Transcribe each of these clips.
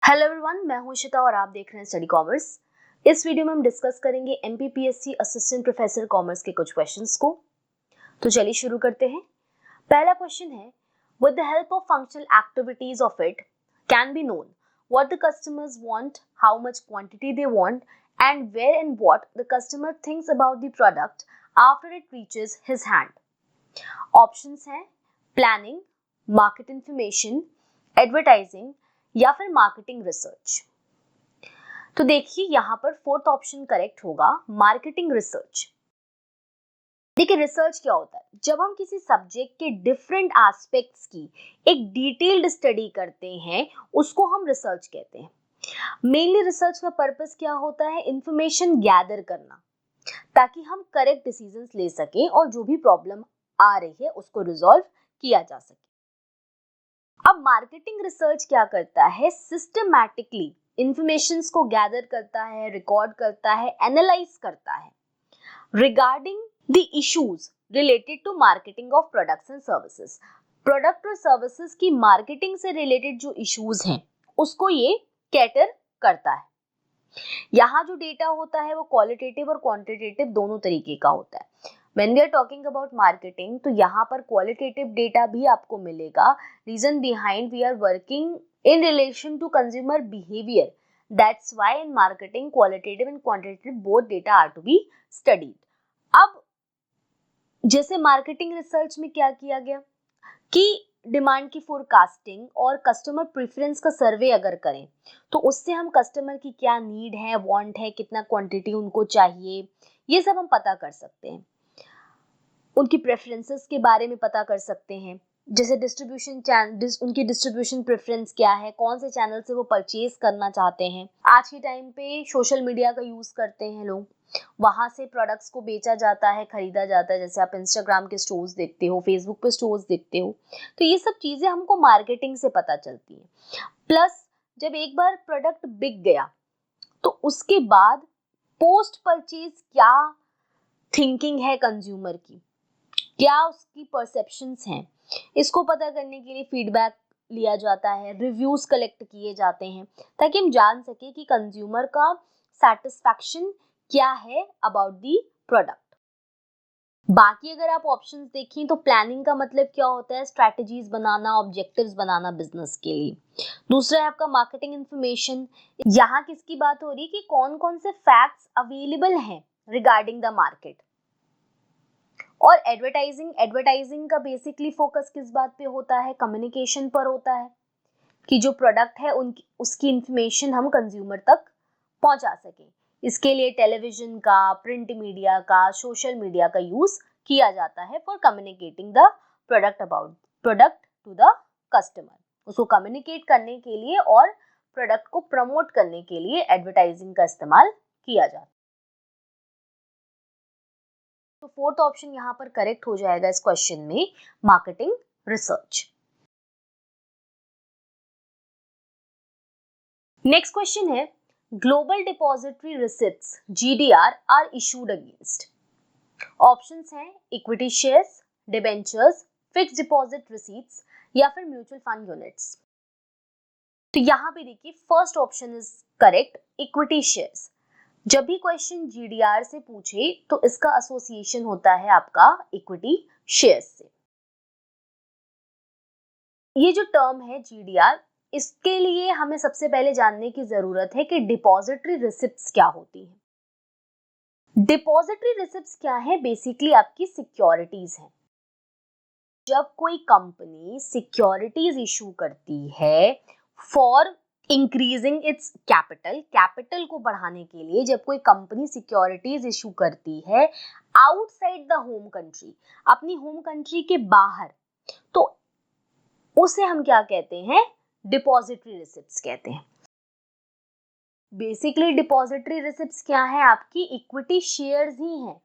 Hello everyone, मैं हूं शिता और आप देख रहे हैं स्टडी कॉमर्स। इस वीडियो में हम डिस्कस करेंगे एमपीपीएससी असिस्टेंट प्रोफेसर कॉमर्स के कुछ क्वेश्चंस को। तो चलिए शुरू करते हैं। पहला क्वेश्चन है, with the help of functional activities of it can be known what the customers want, how much quantity they want and where and what the customer thinks about the product after it reaches his hand. Options हैं planning, market information, advertising या फिर marketing research. तो देखिए यहाँ पर fourth option correct होगा, marketing research. देखिए research क्या होता है, जब हम किसी सब्जेक्ट के डिफरेंट एस्पेक्ट्स की एक डिटेल्ड स्टडी करते हैं उसको हम रिसर्च कहते हैं। मेनली रिसर्च का पर्पस क्या होता है, इंफॉर्मेशन गैदर करना ताकि हम करेक्ट डिसीजंस ले सकें और जो भी प्रॉब्लम आ रही है उसको रिजॉल्व किया जा सके। अब मार्केटिंग रिसर्च क्या करता है, सिस्टमैटिकली इंफॉर्मेशंस को गैदर करता है, रिकॉर्ड करता है, एनालाइज करता है regarding the issues related to marketing of products and services. Product और सर्विसेज की मार्केटिंग से रिलेटेड जो इश्यूज हैं उसको ये कैटर करता है। यहाँ जो डेटा होता है वो क्वालिटेटिव और क्वांटिटेटिव दोनों तरीके का होता है। When we are talking about marketing, तो यहाँ पर qualitative data भी आपको मिलेगा। Reason behind we are working in relation to consumer behavior. That's why in marketing qualitative and quantitative both data are to be studied. अब जैसे marketing research में क्या किया गया कि डिमांड की फोरकास्टिंग और कस्टमर प्रेफरेंस का सर्वे अगर करें तो उससे हम कस्टमर की क्या नीड है, वांट है, कितना क्वांटिटी उनको चाहिए, ये सब हम पता कर सकते हैं। उनकी प्रेफरेंसेस के बारे में पता कर सकते हैं, जैसे डिस्ट्रीब्यूशन चैनल, उनकी डिस्ट्रीब्यूशन प्रेफरेंस क्या है, कौन से चैनल से वो परचेज करना चाहते हैं। आज के टाइम पे सोशल मीडिया का यूज करते हैं लोग, वहां से प्रोडक्ट्स को बेचा जाता है, खरीदा जाता है। जैसे आप इंस्टाग्राम के स्टोर्स देखते हो, फेसबुक पे स्टोर्स देखते हो, तो ये सब चीजें हमको मार्केटिंग से पता चलती है। प्लस जब एक बार प्रोडक्ट बिक गया तो उसके बाद पोस्ट परचेज क्या थिंकिंग है कंज्यूमर की, क्या उसकी परसेप्शंस हैं, इसको पता करने के लिए फीडबैक लिया जाता है, रिव्यूज कलेक्ट किए जाते हैं ताकि हम जान सके कि कंज्यूमर का सेटिस्फैक्शन क्या है अबाउट दी प्रोडक्ट। बाकी अगर आप ऑप्शंस देखें तो प्लानिंग का मतलब क्या होता है, स्ट्रैटेजीज बनाना, ऑब्जेक्टिव्स बनाना बिजनेस के लिए। दूसरा है आपका मार्केटिंग इंफॉर्मेशन। यहाँ किसकी बात हो रही है कि कौन कौन से फैक्ट्स अवेलेबल हैं रिगार्डिंग द मार्केट। और एडवर्टाइजिंग का बेसिकली फोकस किस बात पे होता है, कम्युनिकेशन पर होता है कि जो प्रोडक्ट है उनकी उसकी इंफॉर्मेशन हम कंज्यूमर तक पहुंचा सकें। इसके लिए टेलीविजन का, प्रिंट मीडिया का, सोशल मीडिया का यूज किया जाता है for communicating the product to the customer. उसको कम्युनिकेट करने के लिए और प्रोडक्ट को प्रमोट करने के लिए एडवर्टाइजिंग का इस्तेमाल किया जाता है। तो फोर्थ ऑप्शन यहाँ पर करेक्ट हो जाएगा इस क्वेश्चन में, मार्केटिंग रिसर्च। नेक्स्ट क्वेश्चन है, global depository receipts GDR are issued against. Options हैं equity shares, debentures, fixed deposit receipts या फिर म्यूचुअल फंड यूनिट्स। तो यहाँ पे देखिए first option is correct, equity shares. जब भी क्वेश्चन GDR से पूछे तो इसका एसोसिएशन होता है आपका इक्विटी शेयर्स से। ये जो टर्म है GDR, इसके लिए हमें सबसे पहले जानने की जरूरत है कि डिपॉजिटरी रिसिप्ट्स क्या होती है। डिपॉजिटरी रिसिप्ट्स क्या है, बेसिकली आपकी सिक्योरिटीज है। जब कोई कंपनी सिक्योरिटीज इशू करती है फॉर इंक्रीजिंग इट्स कैपिटल को बढ़ाने के लिए, जब कोई कंपनी सिक्योरिटीज इशू करती है आउटसाइड द होम कंट्री, अपनी होम कंट्री के बाहर, तो उसे हम क्या कहते हैं, डिपॉजिटरी रिसिप्ट्स कहते हैं। बेसिकली डिपॉजिटरी रिसिप्ट्स क्या है, आपकी इक्विटी शेयर्स ही हैं।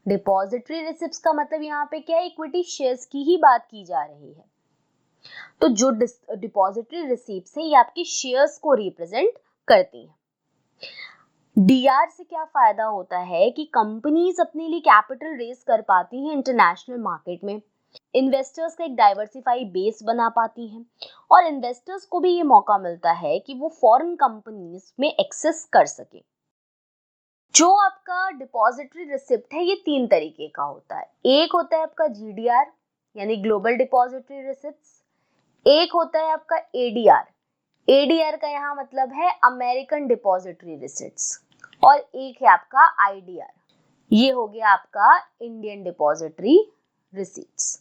डिपॉजिटरी रिसिप्ट्स का मतलब यहाँ पे क्या है, इक्विटी शेयर्स की ही बात की जा रही है। तो जो डिपॉजिटरी रिसिप्ट्स है ये आपकी शेयर्स को रिप्रेजेंट करती हैं। डीआर से क्या फायदा होता है कि कंपनीज अपने लिए कैपिटल रेज कर पाती हैं इंटरनेशनल मार्केट में। इन्वेस्टर्स का एक डाइवर्सिफाई बेस बना पाती हैं और इन्वेस्टर्स को भी ये मौका मिलता है कि वो फॉरेन कंपनीज में एक्सेस कर सके। जो आपका डिपॉजिटरी रिसिप्ट है ये 3 तरीके का होता है। एक होता है आपका GDR यानी ग्लोबल डिपॉजिटरी रिसिप्ट्स, एक होता है आपका ADR, ADR का यहाँ मतलब है अमेरिकन डिपॉजिटरी रिसिप्ट्स, और एक है आपका IDR, ये हो गया आपका इंडियन डिपॉजिटरी रिसिप्ट्स।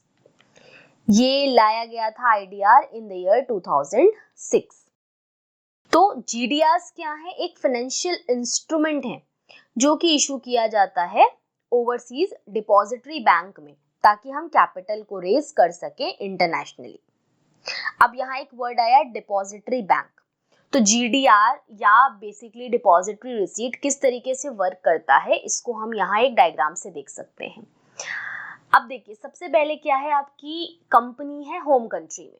ये लाया गया था IDR इन द ईयर 2006। तो GDRs क्या है? एक फाइनेंशियल इंस्ट्रूमेंट है जो कि इशू किया जाता है ओवरसीज डिपॉजिटरी बैंक में, ताकि हम कैपिटल को रेज कर सके इंटरनेशनली। अब यहाँ एक वर्ड आया डिपॉजिटरी बैंक। तो GDR या बेसिकली डिपॉजिटरी रिसीट किस तरीके से वर्क करता है इसको हम यहाँ एक डायग्राम से देख सकते हैं। अब देखिए, सबसे पहले क्या है, आपकी कंपनी है होम कंट्री में,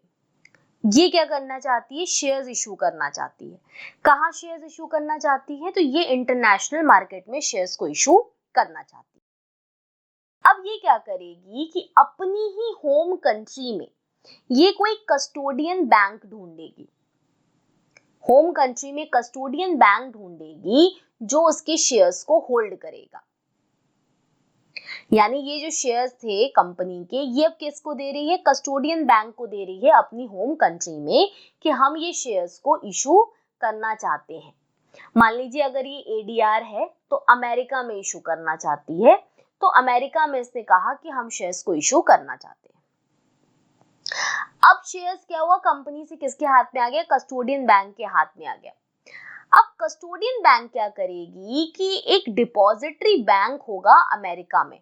ये क्या करना चाहती है? शेयर्स इशू करना चाहती है। कहाँ शेयर्स इशू करना चाहती है? तो ये इंटरनेशनल मार्केट में शेयर्स को इशू करना चाहती है। अब ये क्या करेगी कि अपनी ही होम कंट्री में ये कोई कस्टोडियन बैंक ढूंढेगी, होम कंट्री में कस्टोडियन बैंक ढूंढेगी जो उसके शेयर्स को होल्ड करेगा। यानी ये जो शेयर्स थे कंपनी के, ये अब किसको दे रही है? कस्टोडियन बैंक को दे रही है अपनी होम कंट्री में कि हम ये शेयर्स को इशू करना चाहते हैं। मान लीजिए अगर ये ADR है तो अमेरिका में इशू करना चाहती है, तो अमेरिका में इसने कहा कि हम शेयर्स को इशू करना चाहते हैं। अब शेयर्स क्या हुआ? कंपनी से किसके हाथ में आ गया? कस्टोडियन बैंक के हाथ में आ गया। अब कस्टोडियन बैंक क्या करेगी कि एक डिपॉजिटरी बैंक होगा अमेरिका में।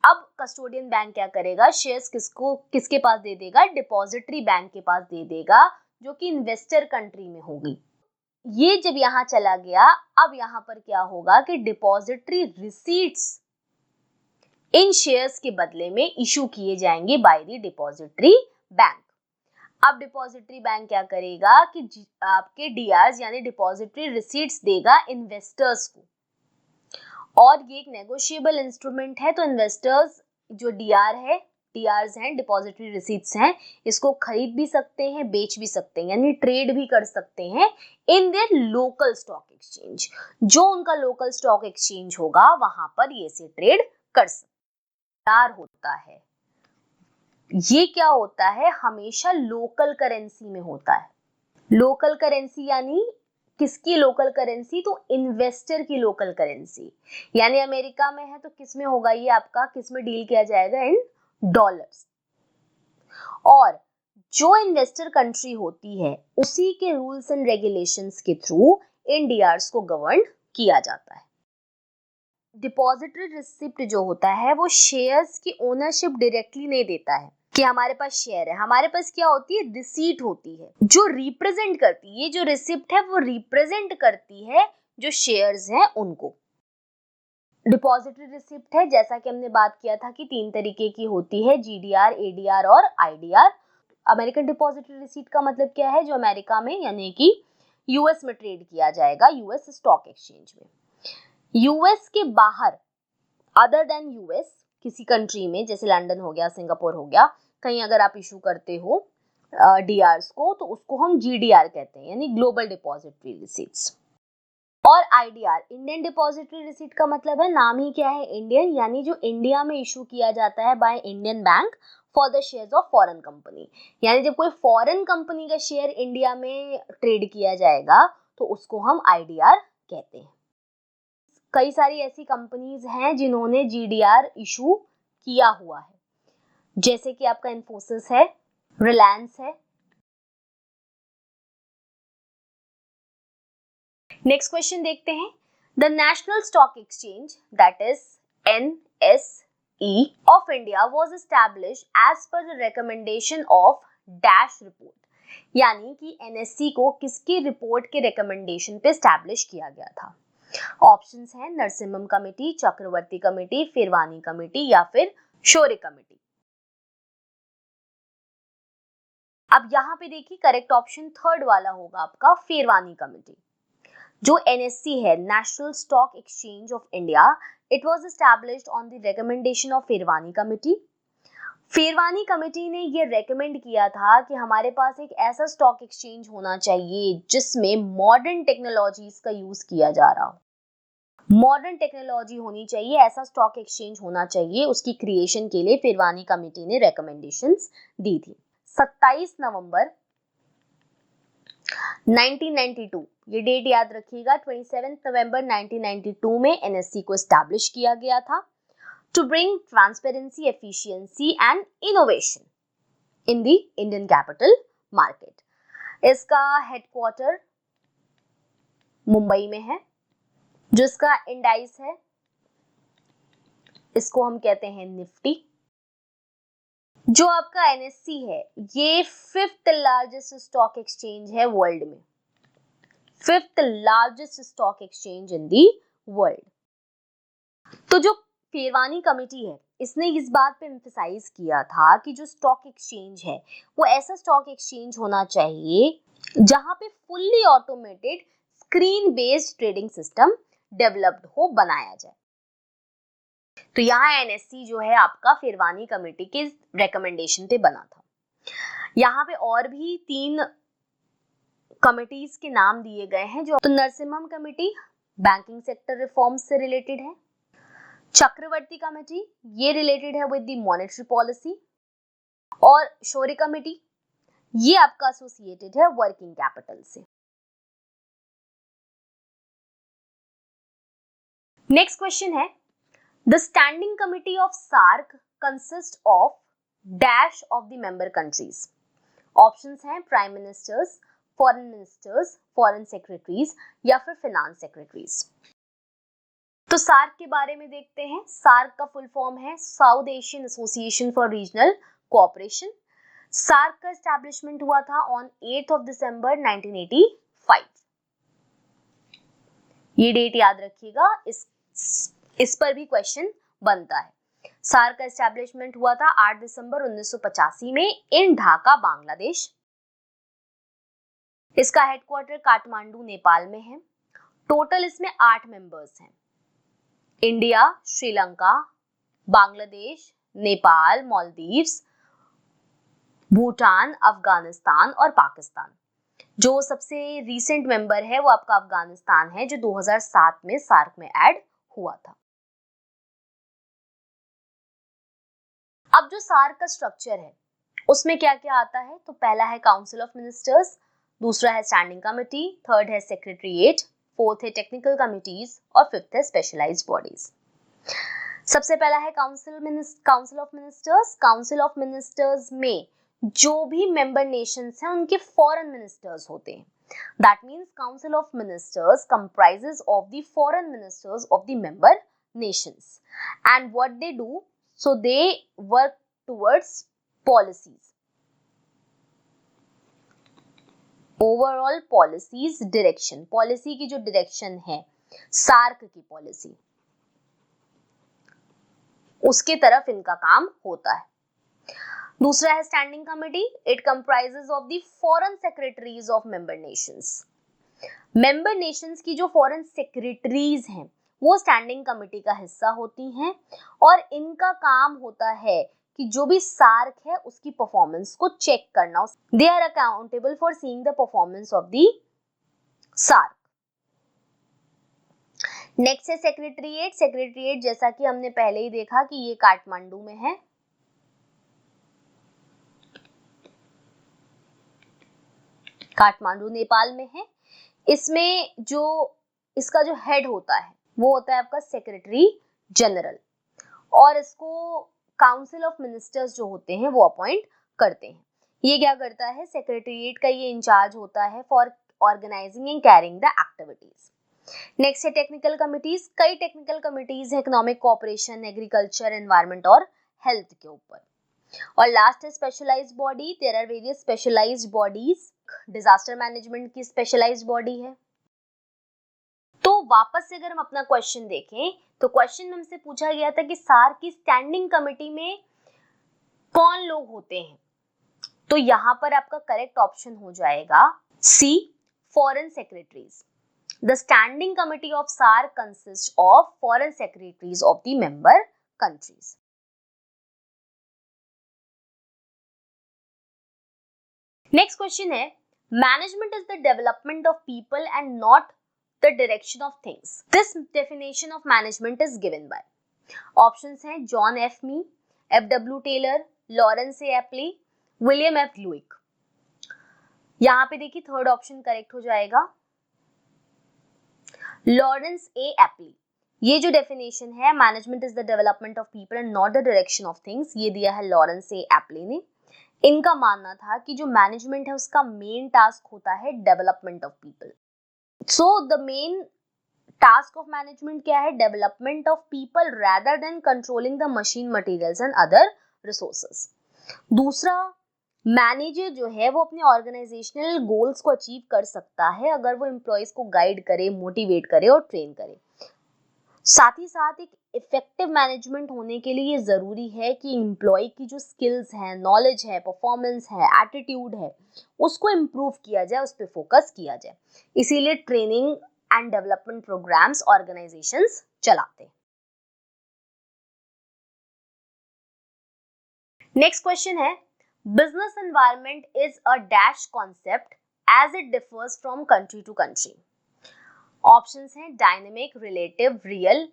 अब कस्टोडियन बैंक क्या करेगा? शेयर्स किसके पास दे देगा? डिपॉजिटरी बैंक के पास दे देगा, जो कि इन्वेस्टर कंट्री में होगी। ये जब यहाँ चला गया, अब यहाँ पर क्या होगा कि डिपॉजिटरी रिसीट्स इन शेयर्स के बदले में इशू किए जाएंगे बाय द डिपॉजिटरी बैंक। अब डिपॉजिटरी बैंक क्या करेगा कि आपके DRs यानी डिपॉजिटरी रिसीट्स देगा इन्वेस्टर्स को, और ये एक नेगोशिएबल इंस्ट्रूमेंट है, तो इन्वेस्टर्स जो DRs हैं, डिपॉजिटरी रिसीट्स हैं, इसको खरीद भी सकते हैं, बेच भी सकते हैं, यानी ट्रेड भी कर सकते हैं in their local stock exchange. जो उनका लोकल स्टॉक एक्सचेंज होगा वहां पर ये से ट्रेड कर सकते होता है। ये क्या होता है? हमेशा लोकल करेंसी में होता है। लोकल करेंसी यानी किसकी लोकल करेंसी? तो इन्वेस्टर की लोकल करेंसी। यानी अमेरिका में है तो किस में होगा ये आपका? किस में डील किया जाएगा? In dollars. और जो इन्वेस्टर कंट्री होती है उसी के रूल्स एंड रेगुलेशंस के थ्रू इन DRs को गवर्न किया जाता है। डिपॉजिटरी रिसिप्ट जो होता है वो शेयर्स की ओनरशिप डायरेक्टली नहीं देता है कि हमारे पास शेयर है। हमारे पास क्या होती है? रिसीट होती है जो रिप्रेजेंट करती है, ये जो रिसिप्ट है वो रिप्रेजेंट करती है जो शेयर्स हैं उनको। डिपॉजिटरी रिसिप्ट है, जैसा कि हमने बात किया था कि 3 तरीके की होती है, GDR, ADR और IDR। अमेरिकन डिपॉजिटरी रिसिप्ट का मतलब क्या है? जो अमेरिका में यानी कि US में ट्रेड किया जाएगा, US स्टॉक एक्सचेंज में। US के बाहर अदर देन US किसी कंट्री में, जैसे लंदन हो गया, सिंगापुर हो गया, कहीं अगर आप इशू करते हो DRs को, तो उसको हम GDR कहते हैं, यानी ग्लोबल डिपॉजिटरी रिसीट्स। और IDR इंडियन डिपॉजिटरी रिसीट का मतलब है, नाम ही क्या है? इंडियन, यानी जो इंडिया में इशू किया जाता है by Indian bank for the shares of foreign company. यानी जब कोई फॉरेन कंपनी का शेयर इंडिया में ट्रेड किया जाएगा तो उसको हम IDR कहते हैं। कई सारी ऐसी कंपनीज हैं जिन्होंने GDR इशू किया हुआ है, जैसे कि आपका इन्फोसिस है, रिलायंस है। नेक्स्ट क्वेश्चन देखते हैं। The National stock Exchange that is NSE of India was established as per the recommendation of dash report. यानी कि NSE को किसकी रिपोर्ट के रिकमेंडेशन पे एस्टैब्लिश किया गया था? ऑप्शंस हैं नरसिम्हम कमेटी, चक्रवर्ती कमेटी, फिरवानी कमेटी या फिर शोरे कमेटी। अब यहाँ पे देखिए, करेक्ट ऑप्शन थर्ड वाला होगा आपका, फिरवानी कमेटी। जो NSE है, national stock exchange of India, it was established on the recommendation of Pherwani committee Pherwani committee ने ये रेकमेंड किया था कि हमारे पास एक ऐसा स्टॉक एक्सचेंज होना चाहिए जिसमें मॉडर्न टेक्नोलॉजीज का यूज किया जा रहा हो। मॉडर्न टेक्नोलॉजी होनी चाहिए, ऐसा स्टॉक एक्सचेंज होना चाहिए। उसकी क्रिएशन के लिए फेरवानी कमेटी ने रेकमेंडेशंस दी थी। 27 नवंबर 1992, ये डेट याद रखिएगा, 27 नवंबर 1992 में एनएससी को एस्टैब्लिश किया गया था to bring transparency, efficiency and innovation in the Indian capital market. इसका हेडक्वार्टर मुंबई में है। जो इसका इंडाइस है, इसको हम कहते हैं निफ्टी। जो आपका एनएससी है, ये 5th लार्जेस्ट स्टॉक एक्सचेंज है वर्ल्ड में। 5th largest stock exchange in the world. तो जो फेरवानी कमेटी है, इसने इस बात पे एम्फसाइज किया था कि जो स्टॉक एक्सचेंज है वो ऐसा स्टॉक एक्सचेंज होना चाहिए जहां पे fully automated screen based trading system developed हो, बनाया जाए। तो यहाँ एनएससी जो है आपका फेरवानी कमेटी के रेकमेंडेशन पे बना था। यहाँ पे और भी 3 कमिटीज के नाम दिए गए हैं। जो तो Narasimham committee banking sector reforms से रिलेटेड है। चक्रवर्ती कमेटी, ये रिलेटेड है विद द मॉनेटरी पॉलिसी। और शौरी कमेटी, ये आपका एसोसिएटेड है वर्किंग कैपिटल से। नेक्स्ट क्वेश्चन है, the standing committee of SAARC consist of dash of the member countries. Options हैं प्राइम मिनिस्टर्स, फॉरेन सेक्रेटरीज या फिर फिनांस सेक्रेटरीज। तो सार्क के बारे में देखते हैं। सार्क का फुल फॉर्म है South Asian Association for Regional Cooperation. SAARC का एस्टैब्लिशमेंट हुआ था ऑन 8 ऑफ दिसंबर 1985। ये डेट याद रखिएगा, इस पर भी क्वेश्चन बनता है। सार्क का एस्टैब्लिशमेंट हुआ था 8 दिसंबर 1985 में इन ढाका, बांग्लादेश। इसका हेडक्वार्टर काठमांडू, नेपाल में है। टोटल इसमें 8 मेंबर्स हैं। इंडिया, श्रीलंका, बांग्लादेश, नेपाल, मालदीव्स, भूटान, अफगानिस्तान और पाकिस्तान। जो सबसे रीसेंट मेंबर है वो आपका अफगानिस्तान है, जो 2007 में सार्क में ऐड हुआ था। अब जो सार्क का स्ट्रक्चर है उसमें क्या क्या आता है, तो पहला है काउंसिल ऑफ मिनिस्टर्स, दूसरा है स्टैंडिंग कमेटी, थर्ड है सेक्रेटरीट, फोर्थ है टेक्निकल कमिटीज और फिफ्थ है स्पेशलाइज्ड बॉडीज। सबसे पहला है council of ministers. Council of ministers में जो भी मेंबर नेशंस हैं उनके फॉरेन मिनिस्टर्स होते हैं। That means council of ministers comprises of the foreign ministers of the member nations, and what they do, so they work towards policies, overall policies, direction, policy की जो direction है SAARC की policy, उसके तरफ इनका काम होता है। दूसरा है standing committee. It comprises of the foreign secretaries of member Nations. Member Nations की जो फॉरेन सेक्रेटरीज हैं वो स्टैंडिंग कमेटी का हिस्सा होती हैं और इनका काम होता है कि जो भी सार्क है उसकी परफॉर्मेंस को चेक करना। They are accountable for seeing the performance of the SAARC. Next है सेक्रेटरीट। सेक्रेटरीट जैसा कि हमने पहले ही देखा कि ये काठमांडू में है। काठमांडू नेपाल में है। इसमें जो इसका जो हेड होता है वो होता है आपका सेक्रेटरी जनरल और इसको काउंसिल ऑफ मिनिस्टर्स जो होते हैं वो अपॉइंट करते हैं। ये क्या करता है, सेक्रेटरीट का ये इंचार्ज होता है for organising and carrying the activities. Next है टेक्निकल कमिटीज। कई टेक्निकल कमिटीज है इकोनॉमिक कोऑपरेशन, एग्रीकल्चर, एनवायरमेंट और हेल्थ के ऊपर। और लास्ट है specialised body. There are various specialised bodies. Disaster management की स्पेशलाइज्ड बॉडी है। तो वापस से अगर हम अपना क्वेश्चन देखें तो क्वेश्चन में हमसे पूछा गया था कि सार्क की स्टैंडिंग कमेटी में कौन लोग होते हैं, तो यहां पर आपका करेक्ट ऑप्शन हो जाएगा C, foreign secretaries. The standing committee of SAARC consist of foreign secretaries of the member countries. Next question है, management is the development of people and not the direction of things. This definition of management is given by. Options हैं John F Mee, F W. Taylor, Lawrence A. Appley, William F. Glueck. यहाँ पे देखिए third option correct हो जाएगा, Lawrence A. Apply. ये जो definition है, management is the development of people and not the direction of things, ये दिया है लॉरेंस ए. एप्ली ने. इनका मानना था कि जो मैनेजमेंट है उसका मेन टास्क होता है development of people. So the main task of management क्या है? Development of people rather than controlling the machine, materials and other resources. दूसरा, मैनेजर जो है वो अपने ऑर्गेनाइजेशनल गोल्स को अचीव कर सकता है अगर वो एम्प्लॉयज को गाइड करे, मोटिवेट करे और ट्रेन करे. साथ ही साथ एक इफेक्टिव मैनेजमेंट होने के लिए ये जरूरी है कि एम्प्लॉय की जो स्किल्स हैं, नॉलेज है, परफॉर्मेंस है, एटीट्यूड है, उसको इम्प्रूव किया जाए, उस पर फोकस किया जाए. इसीलिए training and development programs organisations चलाते हैं. नेक्स्ट क्वेश्चन है, business environment is a dash concept as it differs from country to country. Options हैं dynamic, relative, real,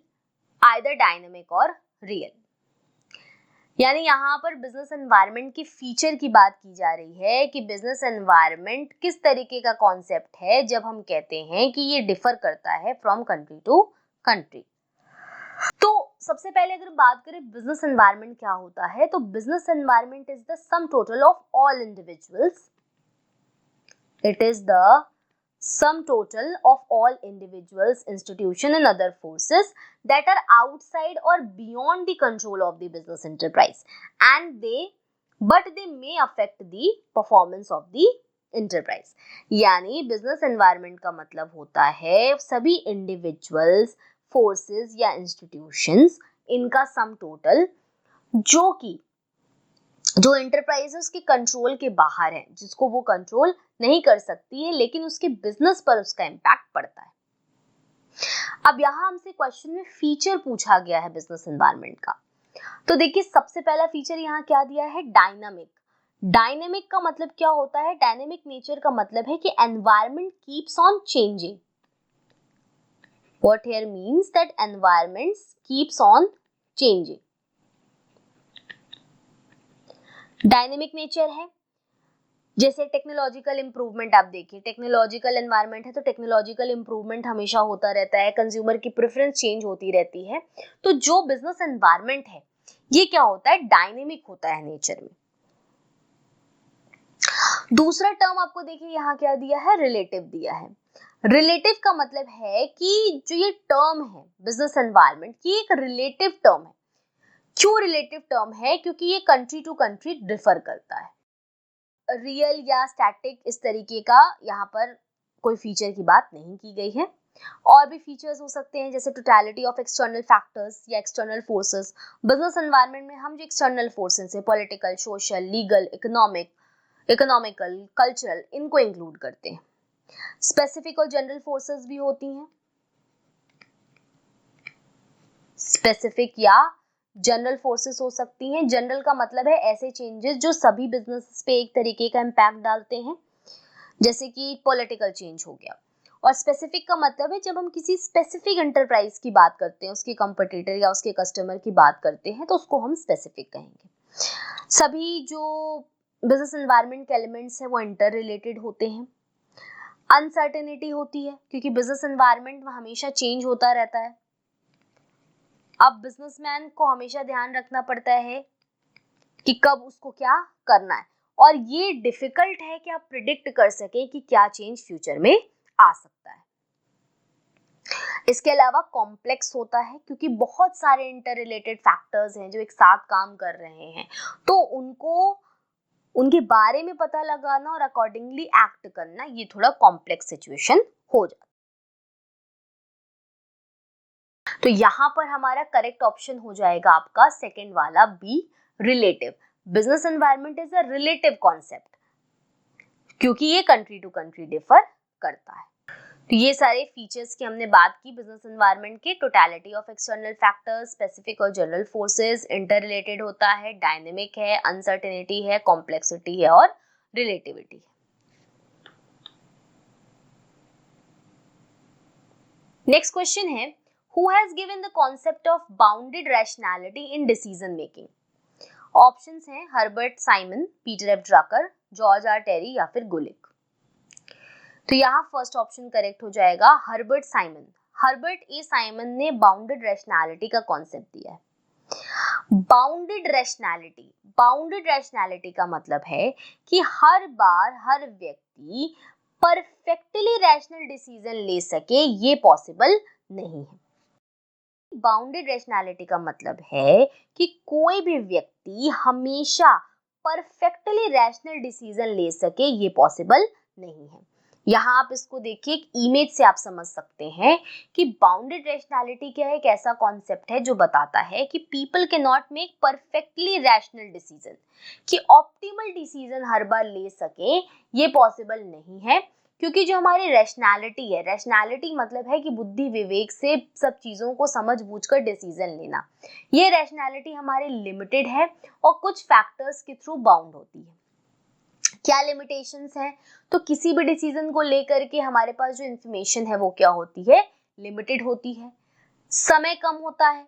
either dynamic और रियल. यानी यहाँ पर बिजनेस एनवायरनमेंट की फीचर की बात की जा रही है कि बिजनेस एनवायरनमेंट किस तरीके का कॉन्सेप्ट है जब हम कहते हैं कि ये डिफर करता है फ्रॉम कंट्री टू कंट्री. तो सबसे पहले अगर बात करें बिजनेस एनवायरनमेंट क्या होता है, तो business environment is the sum total of all individuals. It is the sum total of all individuals, institution and other forces that are outside or beyond the control of the business enterprise, and they may affect the performance of the enterprise. यानी business environment का मतलब होता है सभी individuals, forces या institutions, इनका sum total जो enterprise है उसके कंट्रोल के बाहर है, जिसको वो कंट्रोल नहीं कर सकती है, लेकिन उसके बिजनेस पर उसका इम्पैक्ट पड़ता है. अब यहाँ हमसे क्वेश्चन में फीचर पूछा गया है बिजनेस एनवायरनमेंट का. तो देखिए सबसे पहला फीचर यहाँ क्या दिया है? डायनामिक. डायनामिक का मतलब क्या होता है? डायनामिक नेचर का मतलब है कि environment keeps on changing. What here means that environment keeps on changing. Dynamic nature है. जैसे टेक्नोलॉजिकल इंप्रूवमेंट आप देखिए, टेक्नोलॉजिकल एनवायरनमेंट है तो टेक्नोलॉजिकल इंप्रूवमेंट हमेशा होता रहता है, कंज्यूमर की प्रेफरेंस चेंज होती रहती है. तो जो बिजनेस एनवायरनमेंट है ये क्या होता है? डायनेमिक होता है नेचर में. दूसरा टर्म आपको देखिए यहाँ क्या दिया है? रिलेटिव दिया है. रिलेटिव का मतलब है कि जो ये टर्म है बिजनेस एनवायरनमेंट, ये एक रिलेटिव टर्म है. क्यों रिलेटिव टर्म है? क्योंकि ये कंट्री टू कंट्री डिफर करता है. रियल या स्टैटिक इस तरीके का यहाँ पर कोई फीचर की बात नहीं की गई है. और भी फीचर्स हो सकते हैं जैसे टोटलिटी ऑफ एक्सटर्नल फैक्टर्स या एक्सटर्नल फोर्सेस. बिजनेस एनवायरनमेंट में हम जो एक्सटर्नल फोर्सेस है, political, social, legal, economical, cultural, इनको इंक्लूड करते हैं. स्पेसिफिक और जनरल फोर्सेस भी होती हैं. स्पेसिफिक या जनरल फोर्सेस हो सकती हैं. जनरल का मतलब है ऐसे चेंजेस जो सभी बिजनेस पे एक तरीके का इम्पैक्ट डालते हैं, जैसे कि पॉलिटिकल चेंज हो गया. और स्पेसिफिक का मतलब है जब हम किसी स्पेसिफिक एंटरप्राइज की बात करते हैं, उसके कंपटीटर या उसके कस्टमर की बात करते हैं, तो उसको हम स्पेसिफिक कहेंगे. सभी जो बिजनेस एनवायरनमेंट के एलिमेंट्स हैं वो इंटर रिलेटेड होते हैं. अनसर्टेनिटी होती है क्योंकि बिजनेस एनवायरनमेंट में हमेशा चेंज होता रहता है. अब बिजनेसमैन को हमेशा ध्यान रखना पड़ता है कि कब उसको क्या करना है, और ये डिफिकल्ट है कि आप प्रिडिक्ट कर सके कि क्या चेंज फ्यूचर में आ सकता है. इसके अलावा कॉम्प्लेक्स होता है क्योंकि बहुत सारे इंटर रिलेटेड फैक्टर्स हैं जो एक साथ काम कर रहे हैं, तो उनके बारे में पता लगाना और अकॉर्डिंगली एक्ट करना, ये थोड़ा कॉम्प्लेक्स सिचुएशन हो जाता है. तो यहाँ पर हमारा करेक्ट ऑप्शन हो जाएगा आपका सेकंड वाला B, relative. Business environment is a relative concept क्योंकि ये कंट्री टू कंट्री डिफर करता है. तो ये सारे फीचर्स की हमने बात की बिजनेस एनवायरनमेंट के. Totality of external factors, specific और जनरल फोर्सेस, इंटर रिलेटेड होता है, डायनेमिक है, अनसर्टेनिटी है, कॉम्प्लेक्सिटी है और रिलेटिविटी। नेक्स्ट क्वेश्चन है, who has given the concept of bounded rationality in decision making? Options हैं Herbert Simon, Peter F Drucker, George R Terry या फिर गुलिक। तो यहाँ फर्स्ट ऑप्शन करेक्ट हो जाएगा, Herbert Simon. Herbert A Simon ने bounded rationality का कॉन्सेप्ट दिया है। बाउंडेड रैशनैलिटी का मतलब है कि हर बार हर व्यक्ति परफेक्टली रैशनल डिसीजन ले सके, ये पॉसिबल नहीं है। बाउंडेड रैशनैलिटी का मतलब है कि कोई भी व्यक्ति हमेशा परफेक्टली रैशनल डिसीजन ले सके, ये पॉसिबल नहीं है। यहाँ आप इसको देखिए, एक इमेज से आप समझ सकते हैं कि बाउंडेड रैशनैलिटी क्या है। एक ऐसा कॉन्सेप्ट है जो बताता है कि people can not make perfectly rational decision, कि ऑप्टिमल डिसीजन हर बार ले सके, ये पॉसिबल नहीं है। क्योंकि जो हमारी रैशनैलिटी है, रैशनैलिटी मतलब है कि बुद्धि विवेक से सब चीज़ों को समझ बूझकर डिसीजन लेना, ये रैशनैलिटी हमारी लिमिटेड है और कुछ फैक्टर्स के थ्रू बाउंड होती है। क्या लिमिटेशंस हैं? तो किसी भी डिसीजन को लेकर के हमारे पास जो इंफॉर्मेशन है वो क्या होती है? लिमिटेड होती है। समय कम होता है,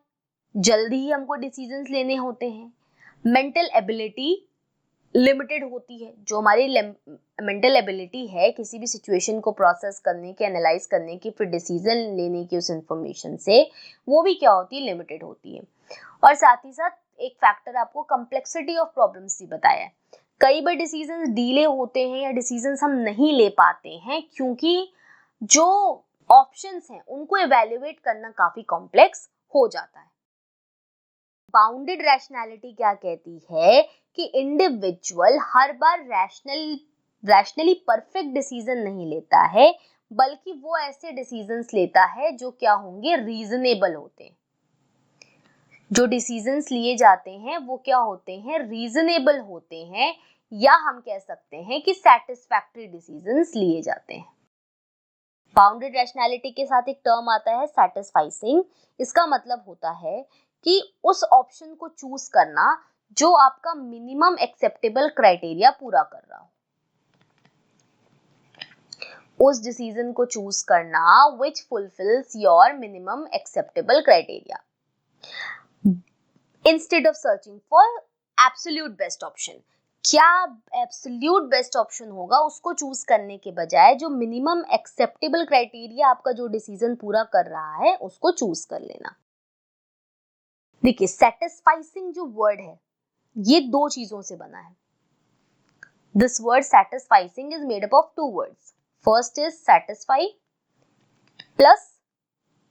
जल्दी ही हमको डिसीजंस लेने होते हैं। मेंटल एबिलिटी लिमिटेड होती है। जो हमारी मेंटल एबिलिटी है किसी भी सिचुएशन को प्रोसेस करने की, एनालाइज करने की, फिर डिसीजन लेने की उस इंफॉर्मेशन से, वो भी क्या होती है? लिमिटेड होती है। और साथ ही साथ एक फैक्टर आपको कॉम्प्लेक्सिटी ऑफ प्रॉब्लम्स भी बताया है। कई बार डिसीजंस डिले होते हैं या डिसीजंस हम नहीं ले पाते हैं क्योंकि जो ऑप्शंस हैं उनको इवैल्यूएट करना काफी कॉम्प्लेक्स हो जाता है। बाउंडेड रैशनैलिटी क्या कहती है कि इंडिविजुअल हर बार रैशनली परफेक्ट डिसीजन नहीं लेता है, बल्कि वो ऐसे डिसीजंस लेता है जो क्या होंगे? रीजनेबल होते हैं। जो डिसीजंस लिए जाते हैं वो क्या होते हैं? रीजनेबल होते हैं, या हम कह सकते हैं कि सैटिस्फैक्टरी डिसीजंस लिए जाते हैं। बाउंडेड रैशनैलिटी के साथ एक टर्म आता है सैटिस्फाइसिंग। इसका मतलब होता है कि उस ऑप्शन को चूज करना जो आपका मिनिमम एक्सेप्टेबल क्राइटेरिया पूरा कर रहा हो, उस डिसीजन को चूज करना which fulfills your minimum acceptable criteria instead of searching for absolute best option। क्या एब्सोल्यूट बेस्ट ऑप्शन होगा उसको चूज करने के बजाय जो मिनिमम एक्सेप्टेबल क्राइटेरिया आपका जो डिसीजन पूरा कर रहा है उसको चूज कर लेना। देखिए, सेटिस्फाइसिंग जो वर्ड है ये दो चीजों से बना है। This word satisficing is made up of two words. First is satisfy plus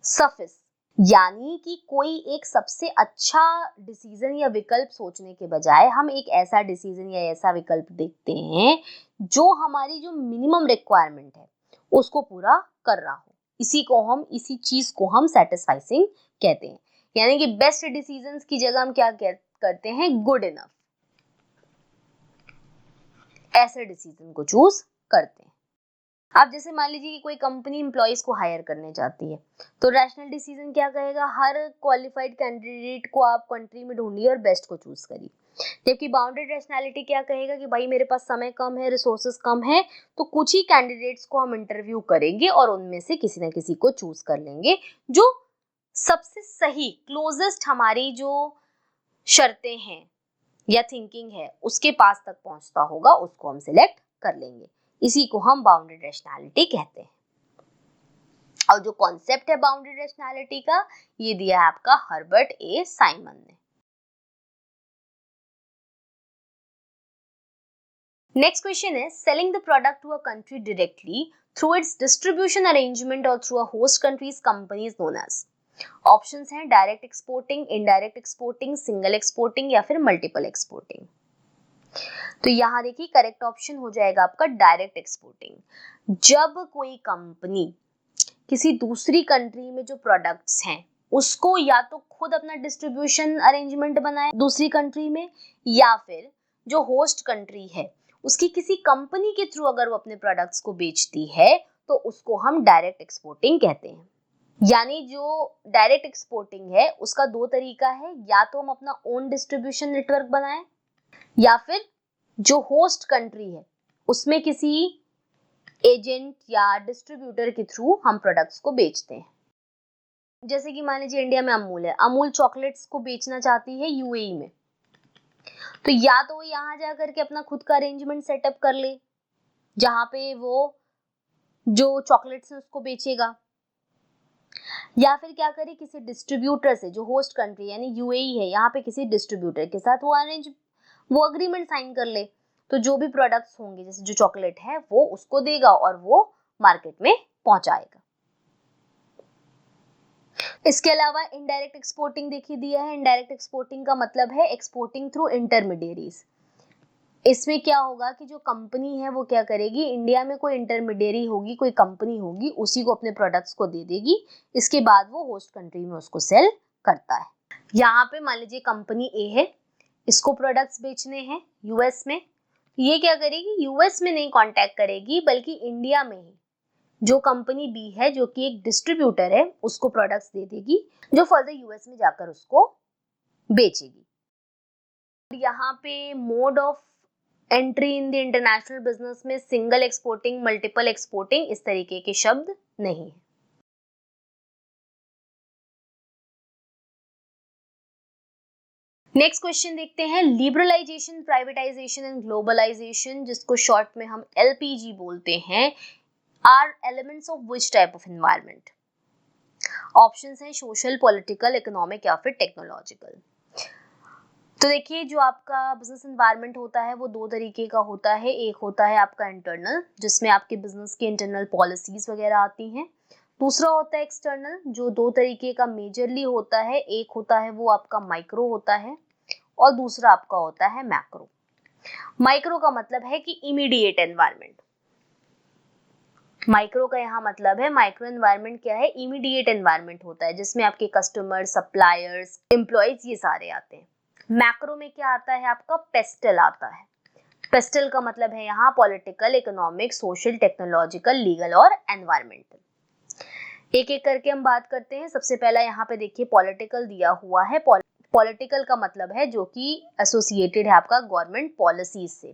suffice, यानी कि कोई एक सबसे अच्छा डिसीजन या विकल्प सोचने के बजाय हम एक ऐसा डिसीजन या ऐसा विकल्प देखते हैं जो हमारी जो मिनिमम रिक्वायरमेंट है उसको पूरा कर रहा हो। इसी चीज को हम सेटिस्फाइसिंग कहते हैं। यानी कि बेस्ट डिसीजंस की जगह हम क्या करते हैं? गुड इनफ, ऐसे डिसीजन को चूज करते हैं। आप जैसे मान लीजिए कि कोई कंपनी एम्प्लॉइज को हायर करने जाती है, तो रैशनल डिसीजन क्या कहेगा? हर क्वालिफाइड कैंडिडेट को आप कंट्री में ढूंढिए और बेस्ट को चूज करिए। जबकि बाउंडेड रैशनैलिटी क्या कहेगा कि भाई मेरे पास समय कम है, रिसोर्सेज कम है, तो कुछ ही कैंडिडेट्स को हम इंटरव्यू करेंगे और उनमें से किसी ना किसी को चूज कर लेंगे जो सबसे सही, क्लोजेस्ट हमारी जो शर्तें हैं या थिंकिंग है उसके पास तक पहुंचता होगा, उसको हम सिलेक्ट कर लेंगे। इसी को हम बाउंडेड रैशनैलिटी कहते हैं। और जो कॉन्सेप्ट है बाउंडेड रैशनैलिटी का, ये दिया है आपका हर्बर्ट ए साइमन ने। नेक्स्ट क्वेश्चन है, selling the product to a country directly through its distribution arrangement और through a host countries company is known as. Options हैं direct exporting, indirect exporting, single exporting या फिर multiple exporting. तो यहाँ देखिए correct option हो जाएगा आपका डायरेक्ट एक्सपोर्टिंग। जब कोई कंपनी किसी दूसरी कंट्री में जो प्रोडक्ट्स हैं उसको या तो खुद अपना डिस्ट्रीब्यूशन अरेंजमेंट बनाए दूसरी कंट्री में, या फिर जो होस्ट कंट्री है उसकी किसी कंपनी के थ्रू अगर वो अपने प्रोडक्ट्स को बेचती है तो उसको हम डायरेक्ट एक्सपोर्टिंग कहते हैं। यानी जो डायरेक्ट एक्सपोर्टिंग है उसका दो तरीका है, या तो हम अपना ओन डिस्ट्रीब्यूशन नेटवर्क बनाएं, या फिर जो होस्ट कंट्री है उसमें किसी एजेंट या डिस्ट्रीब्यूटर के थ्रू हम प्रोडक्ट्स को बेचते हैं। जैसे कि मान लीजिए इंडिया में अमूल है, अमूल चॉकलेट्स को बेचना चाहती है यूएई में, तो या तो वो यहाँ जा करके अपना खुद का अरेंजमेंट सेटअप कर ले जहाँ पे वो जो चॉकलेट्स है उसको बेचेगा, या फिर क्या करे किसी डिस्ट्रीब्यूटर से, जो होस्ट कंट्री यानी यूएई है, यहाँ पे किसी डिस्ट्रीब्यूटर के साथ वो अग्रीमेंट साइन कर ले, तो जो भी प्रोडक्ट्स होंगे जैसे जो चॉकलेट है वो उसको देगा और वो मार्केट में पहुंचाएगा। इसके अलावा इनडायरेक्ट एक्सपोर्टिंग देखिए दिया है। इनडायरेक्ट एक्सपोर्टिंग का मतलब है एक्सपोर्टिंग थ्रू इंटरमीडियरीज। इसमें क्या होगा कि जो कंपनी है वो क्या करेगी, इंडिया में कोई इंटरमीडियरी होगी, कोई कंपनी होगी, उसी को अपने प्रोडक्ट्स को दे देगी, इसके बाद वो होस्ट कंट्री में उसको सेल करता है। यहाँ पे मान लीजिए कंपनी ए है, इसको प्रोडक्ट्स बेचने हैं यूएस में, ये क्या करेगी, यूएस में नहीं कांटेक्ट करेगी बल्कि इंडिया में ही जो कंपनी बी है जो कि एक डिस्ट्रीब्यूटर है उसको प्रोडक्ट्स दे देगी, जो फर्दर यूएस में जाकर उसको बेचेगी। यहाँ पे mode of entry in the international business में सिंगल एक्सपोर्टिंग, मल्टीपल एक्सपोर्टिंग इस तरीके के शब्द नहीं है। नेक्स्ट क्वेश्चन देखते हैं, लिबरलाइजेशन, प्राइवेटाइजेशन एंड ग्लोबलाइजेशन, जिसको शॉर्ट में हम एलपीजी बोलते हैं, are elements of which type of environment? Options हैं सोशल, पॉलिटिकल, इकोनॉमिक या फिर टेक्नोलॉजिकल। तो देखिए जो आपका बिजनेस एनवायरनमेंट होता है वो दो तरीके का होता है। एक होता है आपका इंटरनल, जिसमें आपके बिजनेस की इंटरनल पॉलिसीज वगैरह आती हैं। दूसरा होता है एक्सटर्नल, जो दो तरीके का मेजरली होता है। एक होता है वो आपका माइक्रो होता है और दूसरा आपका होता है मैक्रो। माइक्रो का मतलब है कि इमीडिएट एनवायरनमेंट। माइक्रो का यहाँ मतलब है, माइक्रो एनवायरनमेंट क्या है, इमीडिएट एनवायरनमेंट होता है जिसमें आपके कस्टमर, सप्लायर्स, एम्प्लॉयज ये सारे आते हैं। मैक्रो में क्या आता है आपका, पेस्टल आता है। पेस्टल का मतलब है यहाँ political, economic, social, technological, legal और एनवायरमेंटल। एक एक करके हम बात करते हैं। सबसे पहला यहाँ पे देखिए पॉलिटिकल दिया हुआ है। पॉलिटिकल का मतलब है जो कि एसोसिएटेड है आपका गवर्नमेंट पॉलिसीज से,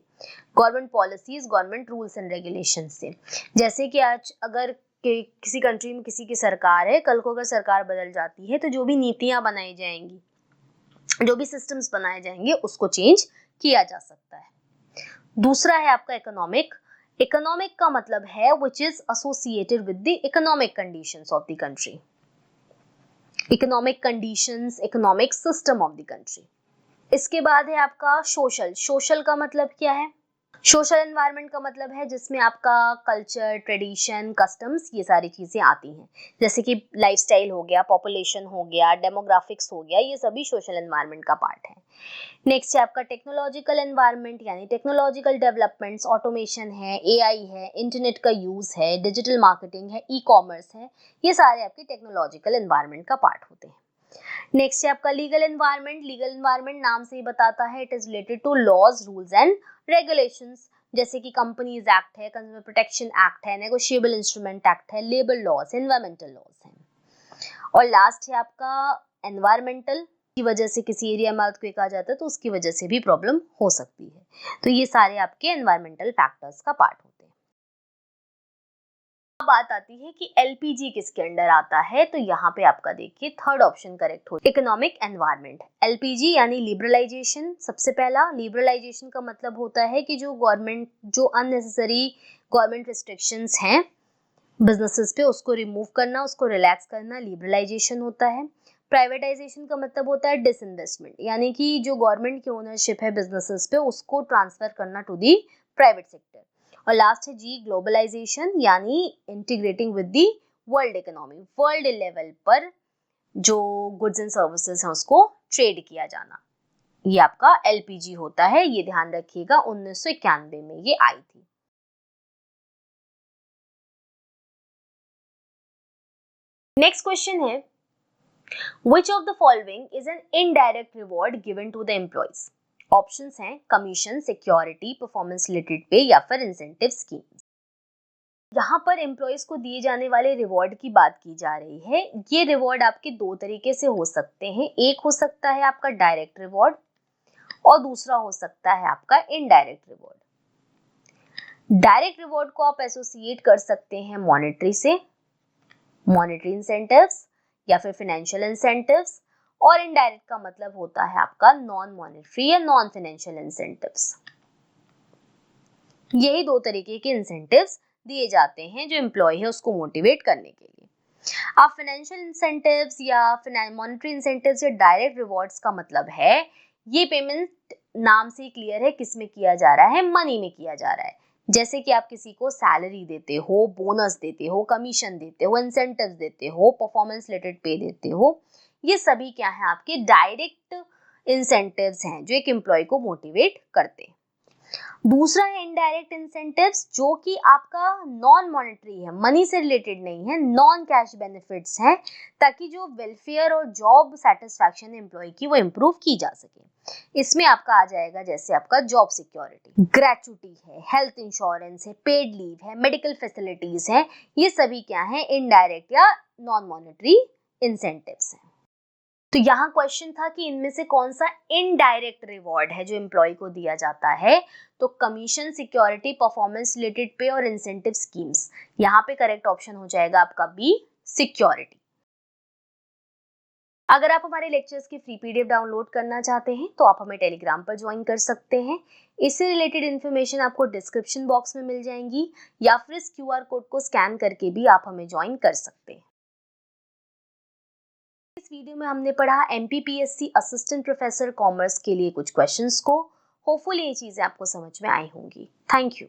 government policies, government rules and regulation से। जैसे कि आज अगर किसी कंट्री में किसी की सरकार है, कल को अगर सरकार बदल जाती है तो जो भी नीतियां बनाई जाएंगी, जो भी सिस्टम्स बनाए जाएंगे उसको चेंज किया जा सकता है। दूसरा है आपका इकोनॉमिक। इकोनॉमिक का मतलब है which is associated with the economic conditions of the country, economic conditions, economic system of the country. इसके बाद है आपका सोशल। सोशल का मतलब क्या है, सोशल एनवायरनमेंट का मतलब है जिसमें आपका कल्चर, ट्रेडिशन, कस्टम्स ये सारी चीजें आती हैं, जैसे कि लाइफस्टाइल हो गया, पॉपुलेशन हो गया, डेमोग्राफिक्स हो गया, ये सभी सोशल एनवायरनमेंट का पार्ट है। नेक्स्ट है आपका टेक्नोलॉजिकल एनवायरनमेंट, यानी टेक्नोलॉजिकल डेवलपमेंट्स, ऑटोमेशन है, एआई है, इंटरनेट का यूज है, डिजिटल मार्केटिंग है, ई कॉमर्स है, ये सारे आपके टेक्नोलॉजिकल एनवायरनमेंट का पार्ट होते हैं। नेक्स्ट है आपका लीगल एनवायरनमेंट। लीगल एनवायरनमेंट नाम से ही बताता है, it is related to laws, rules and regulations, जैसे कि कंपनीज एक्ट है, कंज्यूमर प्रोटेक्शन एक्ट है, नेगोशिएबल इंस्ट्रूमेंट एक्ट है, लेबर लॉज, एनवायरमेंटल लॉज है। और लास्ट है आपका एनवायरमेंटल, की वजह से किसी एरिया में अर्थक्वेक आ जाता है तो उसकी वजह से भी प्रॉब्लम हो सकती है। तो ये सारे आपके एनवायरमेंटल फैक्टर्स का पार्ट होते हैं। अब बात आती है कि एलपीजी किसके अंडर आता है, तो यहाँ पे आपका देखिए थर्ड ऑप्शन करेक्ट हो, इकोनॉमिक एनवायरनमेंट। एलपीजी यानी लिबरलाइजेशन। सबसे पहला लिबरलाइजेशन का मतलब होता है कि जो गवर्नमेंट, जो अननेसेसरी गवर्नमेंट रिस्ट्रिक्शंस हैं बिजनेसेस पे, उसको रिमूव करना, उसको रिलैक्स करना, लिबरलाइजेशन होता है। प्राइवेटाइजेशन का मतलब होता है डिसइन्वेस्टमेंट, यानी कि जो गवर्नमेंट की ओनरशिप है बिजनेसेस पे उसको ट्रांसफर करना टू दी प्राइवेट सेक्टर। और लास्ट है जी ग्लोबलाइजेशन, यानी integrating with the world economy, world level पर जो गुड्स एंड सर्विसेज हैं उसको ट्रेड किया जाना। ये आपका एलपीजी होता है, ये ध्यान रखिएगा 1991 में ये आई थी। नेक्स्ट क्वेश्चन है, Which of the following is an indirect reward given to the employees? Options हैं कमीशन, सिक्योरिटी, परफॉर्मेंस रिलेटेड पे या फिर इंसेंटिव स्कीम्स। यहाँ पर एम्प्लॉयज को दिए जाने वाले रिवॉर्ड की बात की जा रही है। ये रिवॉर्ड आपके दो तरीके से हो सकते हैं, एक हो सकता है आपका डायरेक्ट रिवॉर्ड और दूसरा हो सकता है आपका इनडायरेक्ट रिवॉर्ड। डायरेक्ट रिवॉर्ड को आप एसोसिएट कर सकते हैं मॉनेटरी से, मॉनेटरी इंसेंटिव्स या फिर फाइनेंशियल इंसेंटिव्स, और इनडायरेक्ट का मतलब होता है आपका नॉन मॉनेटरी या नॉन फाइनेंशियल इंसेंटिव्स। यही दो तरीके के इंसेंटिव्स दिए जाते हैं जो एम्प्लॉय है उसको मोटिवेट करने के लिए। अब फाइनेंशियल इंसेंटिव्स या मॉनेटरी इंसेंटिव्स या डायरेक्ट रिवॉर्ड्स का मतलब है ये पेमेंट नाम से ही क्लियर है किस में किया जा रहा है, मनी में किया जा रहा है। जैसे कि आप किसी को सैलरी देते हो, बोनस देते हो, कमीशन देते हो, इंसेंटिव्स देते हो, परफॉर्मेंस रिलेटेड पे देते हो, ये सभी क्या है आपके डायरेक्ट इंसेंटिव्स हैं जो एक एम्प्लॉय को मोटिवेट करते हैं। दूसरा है इनडायरेक्ट इंसेंटिव्स जो कि आपका नॉन मॉनेटरी है, मनी से रिलेटेड नहीं है, नॉन कैश बेनिफिट्स हैं ताकि जो वेलफेयर और जॉब सेटिस्फैक्शन एम्प्लॉय की वो इम्प्रूव की जा सके। इसमें आपका आ जाएगा जैसे आपका जॉब सिक्योरिटी, ग्रेचुटी है, हेल्थ इंश्योरेंस है, पेड लीव है, मेडिकल फैसिलिटीज है, ये सभी क्या है इनडायरेक्ट या नॉन मॉनेटरी इंसेंटिव्स हैं। तो यहाँ क्वेश्चन था कि इनमें से कौन सा इनडायरेक्ट रिवॉर्ड है जो एम्प्लॉय को दिया जाता है, तो कमीशन, सिक्योरिटी, परफॉर्मेंस रिलेटेड पे और इंसेंटिव स्कीम्स। यहाँ पे करेक्ट ऑप्शन हो जाएगा आपका बी, सिक्योरिटी। अगर आप हमारे लेक्चर्स की फ्री पीडीएफ डाउनलोड करना चाहते हैं तो आप हमें टेलीग्राम पर ज्वाइन कर सकते हैं। इससे रिलेटेड इन्फॉर्मेशन आपको डिस्क्रिप्शन बॉक्स में मिल जाएंगी या फिर इस QR कोड को स्कैन करके भी आप हमें ज्वाइन कर सकते हैं। इस वीडियो में हमने पढ़ा MPPSC असिस्टेंट प्रोफेसर कॉमर्स के लिए कुछ क्वेश्चंस को। होपफुली ये चीजें आपको समझ में आई होंगी। Thank you.